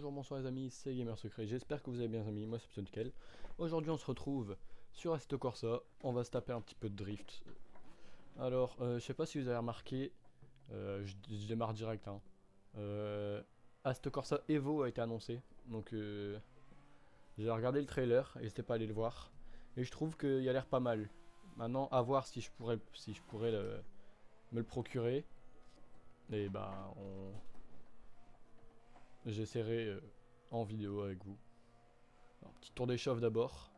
Bonjour, bonsoir les amis, c'est Gamer Secret, j'espère que vous allez bien amis, moi c'est Pseudokel. Aujourd'hui on se retrouve sur Assetto Corsa, on va se taper un petit peu de drift. Alors, je sais pas si vous avez remarqué, je démarre direct hein. Assetto Corsa Evo a été annoncé, donc j'ai regardé le trailer, n'hésitez pas à aller le voir. Et je trouve qu'il a l'air pas mal. Maintenant, à voir si je pourrais me le procurer. Et bah, j'essaierai en vidéo avec vous. Alors, petit tour d'échauffe d'abord.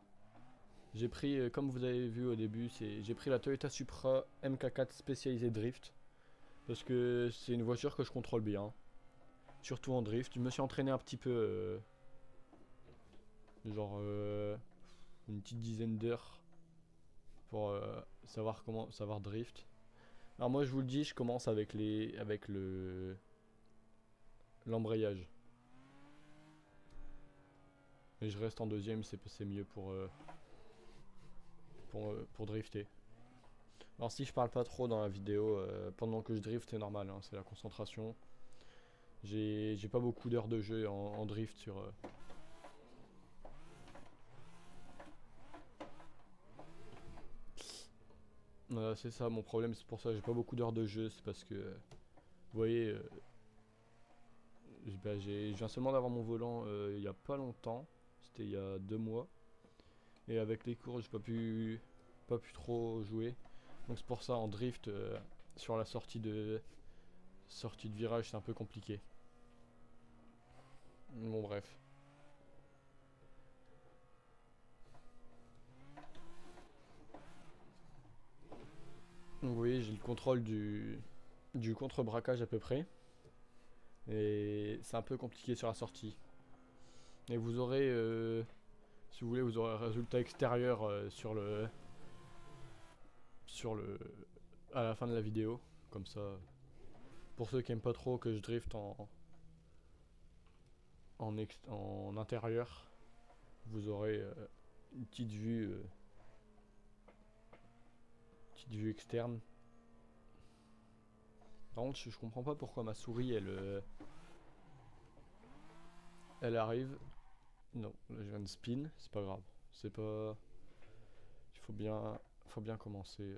J'ai pris, comme vous avez vu au début, j'ai pris la Toyota Supra MK4 spécialisée drift. Parce que c'est une voiture que je contrôle bien. Surtout en drift. Je me suis entraîné un petit peu. Une petite dizaine d'heures. Pour savoir drift. Alors moi je vous le dis, je commence avec l'embrayage. Et je reste en deuxième, c'est mieux pour drifter. Alors si je parle pas trop dans la vidéo, pendant que je drift c'est normal, hein, c'est la concentration. J'ai pas beaucoup d'heures de jeu en drift sur... c'est ça mon problème, c'est pour ça que j'ai pas beaucoup d'heures de jeu, c'est parce que... vous voyez, je viens seulement d'avoir mon volant il y a pas longtemps, c'était il y a 2 mois. Et avec les cours j'ai pas pu trop jouer. Donc c'est pour ça en drift, sur la sortie de virage c'est un peu compliqué. Bon bref. Donc vous voyez j'ai le contrôle du contre-braquage à peu près. Et c'est un peu compliqué sur la sortie. Et vous aurez, si vous voulez, vous aurez un résultat extérieur à la fin de la vidéo. Comme ça, pour ceux qui aiment pas trop que je drift en intérieur, vous aurez une petite vue externe. Par contre, je comprends pas pourquoi ma souris elle arrive. Non, là je viens de spin, c'est pas grave. C'est pas. Il faut bien commencer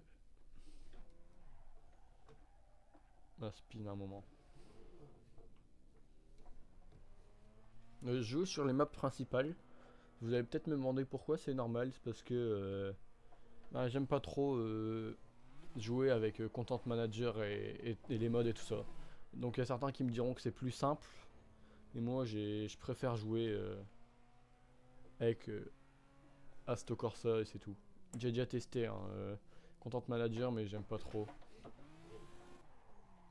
à spin un moment. Je joue sur les maps principales. Vous allez peut-être me demander pourquoi, c'est normal, c'est parce que j'aime pas trop jouer avec Content Manager et les modes et tout ça. Donc il y a certains qui me diront que c'est plus simple, et moi je préfère jouer avec Assetto Corsa et c'est tout. J'ai déjà testé hein, Content Manager, mais j'aime pas trop.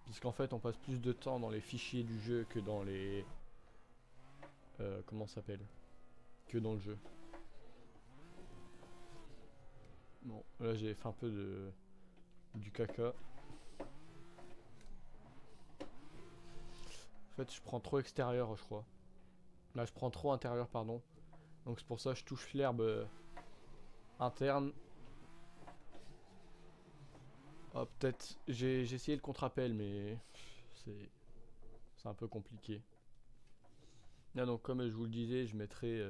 Puisqu'en fait on passe plus de temps dans les fichiers du jeu que dans les... comment ça s'appelle, que dans le jeu. Bon, là j'ai fait un peu du caca. En fait, je prends trop extérieur, je crois. Là, je prends trop intérieur, pardon. Donc c'est pour ça que je touche l'herbe interne. Ah, peut-être. J'ai essayé le contre-appel, mais c'est un peu compliqué. Là, donc, comme je vous le disais, je mettrai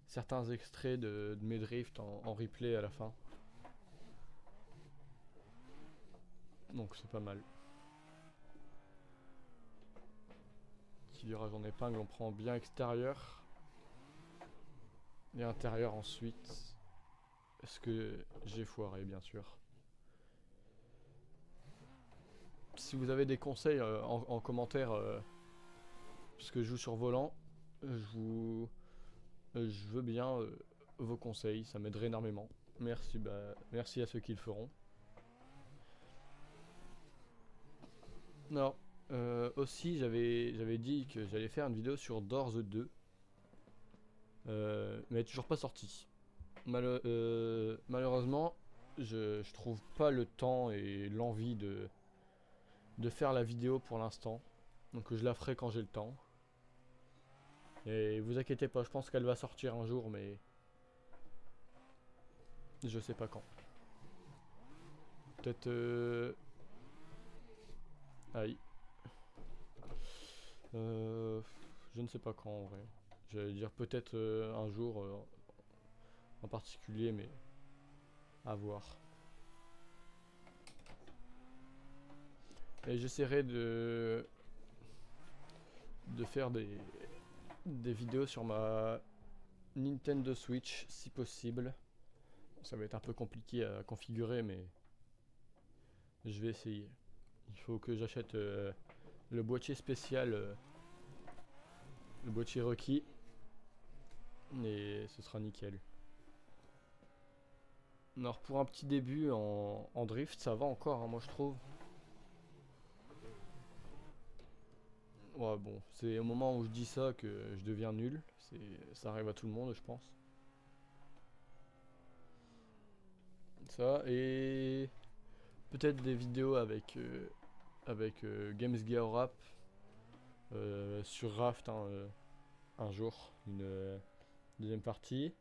certains extraits de mes drifts en replay à la fin. Donc, c'est pas mal. Petit virage en épingle, on prend bien extérieur. Et intérieur ensuite. Est-ce que j'ai foiré, bien sûr. Si vous avez des conseils en commentaire, puisque je joue sur volant, je veux bien vos conseils, ça m'aiderait énormément. Merci, merci à ceux qui le feront. Non, aussi j'avais dit que j'allais faire une vidéo sur Doors 2, mais elle est toujours pas sortie. Malheureusement, je trouve pas le temps et l'envie de faire la vidéo pour l'instant. Donc je la ferai quand j'ai le temps. Et vous inquiétez pas, je pense qu'elle va sortir un jour, mais je sais pas quand. Peut-être... Aïe. Je ne sais pas quand en vrai. J'allais dire peut-être un jour en particulier, mais à voir. Et j'essaierai de faire des vidéos sur ma Nintendo Switch si possible. Ça va être un peu compliqué à configurer, mais je vais essayer. Il faut que j'achète le boîtier spécial, le boîtier requis, et ce sera nickel. Alors pour un petit début en drift, ça va encore, hein, moi je trouve. Ouais, bon, c'est au moment où je dis ça que je deviens nul. Ça arrive à tout le monde, je pense. Ça, et peut-être des vidéos avec Games Gear Rap sur Raft, hein, un jour, une deuxième partie.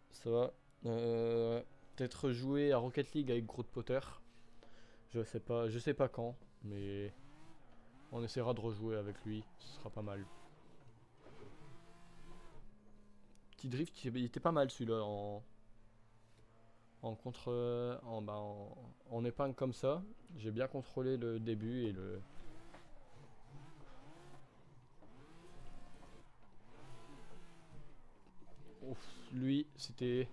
Ça va. Peut-être jouer à Rocket League avec Groot Potter. Je sais pas quand, mais on essaiera de rejouer avec lui, ce sera pas mal. Petit drift, il était pas mal celui-là en contre, en épingle comme ça. J'ai bien contrôlé le début et le. Ouf, lui, c'était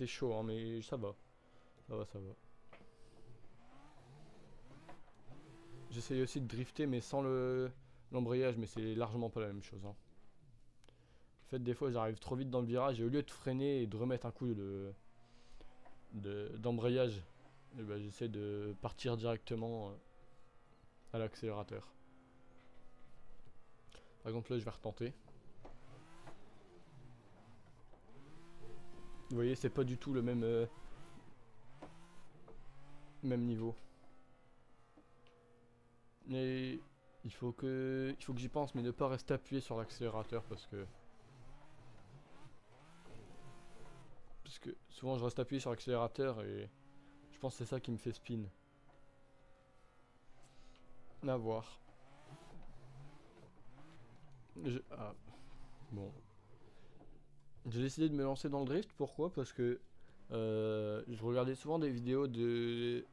chaud, hein, mais ça va, ça va, ça va. J'essaye aussi de drifter, mais sans l'embrayage, mais c'est largement pas la même chose, hein. En fait, des fois, j'arrive trop vite dans le virage et au lieu de freiner et de remettre un coup d'embrayage, eh ben, j'essaie de partir directement à l'accélérateur. Par exemple, là, je vais retenter. Vous voyez, c'est pas du tout le même niveau. Mais il faut que j'y pense, mais ne pas rester appuyé sur l'accélérateur parce que souvent je reste appuyé sur l'accélérateur et je pense que c'est ça qui me fait spin. À voir. Ah, bon. J'ai décidé de me lancer dans le drift. Pourquoi? Parce que je regardais souvent des vidéos de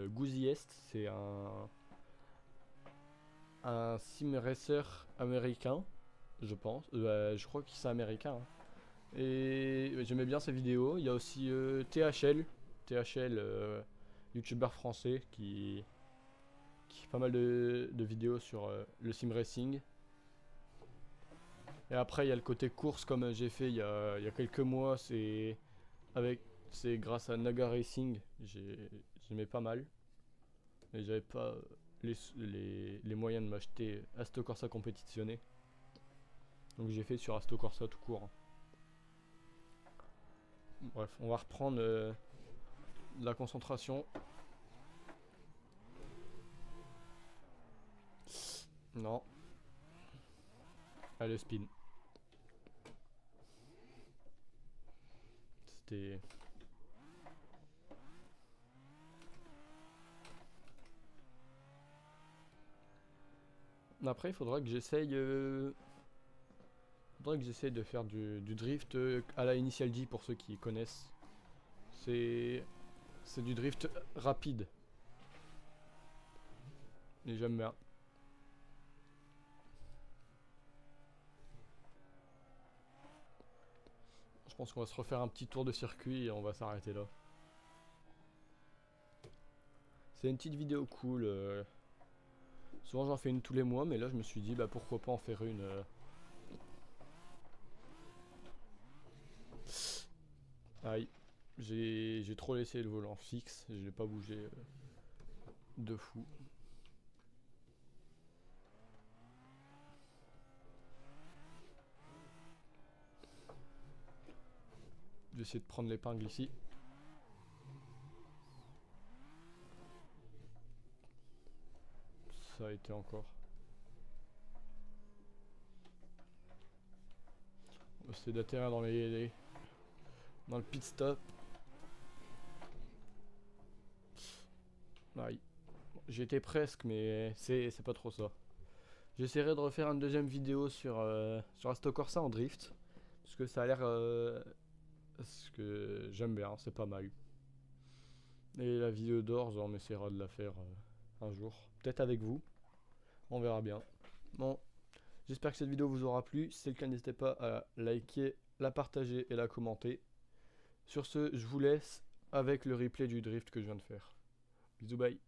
Gouziest. C'est un sim racer américain, je pense. Je crois qu'il c'est américain, hein. Et j'aimais bien ses vidéos. Il y a aussi THL, youtubeur français qui fait pas mal de vidéos sur le sim racing. Et après, il y a le côté course comme j'ai fait il y a quelques mois. Avec, c'est grâce à Naga Racing. J'aimais pas mal. Mais j'avais pas les moyens de m'acheter Assetto Corsa compétitionné. Donc j'ai fait sur Assetto Corsa tout court. Bref, on va reprendre la concentration. Non. Allez, spin. C'était. Après, il faudra que j'essaye de faire du drift à la Initial D pour ceux qui connaissent. C'est c'est du drift rapide. Et j'aime bien. Je pense qu'on va se refaire un petit tour de circuit et on va s'arrêter là. C'est une petite vidéo cool. Souvent j'en fais une tous les mois, mais là je me suis dit bah pourquoi pas en faire une. Aïe, j'ai trop laissé le volant fixe, je l'ai pas bougé de fou. Je vais essayer de prendre l'épingle ici. Ça a été encore. On va essayer d'atterrir dans le pit stop. Aïe. J'étais presque, mais c'est pas trop ça. J'essaierai de refaire une deuxième vidéo sur Assetto Corsa en drift. Parce que ça a l'air... parce que j'aime bien, c'est pas mal. Et la vidéo d'Orz, on essaiera de la faire un jour. Peut-être avec vous. On verra bien. Bon, j'espère que cette vidéo vous aura plu. Si c'est le cas, n'hésitez pas à liker, la partager et la commenter. Sur ce, je vous laisse avec le replay du drift que je viens de faire. Bisous, bye.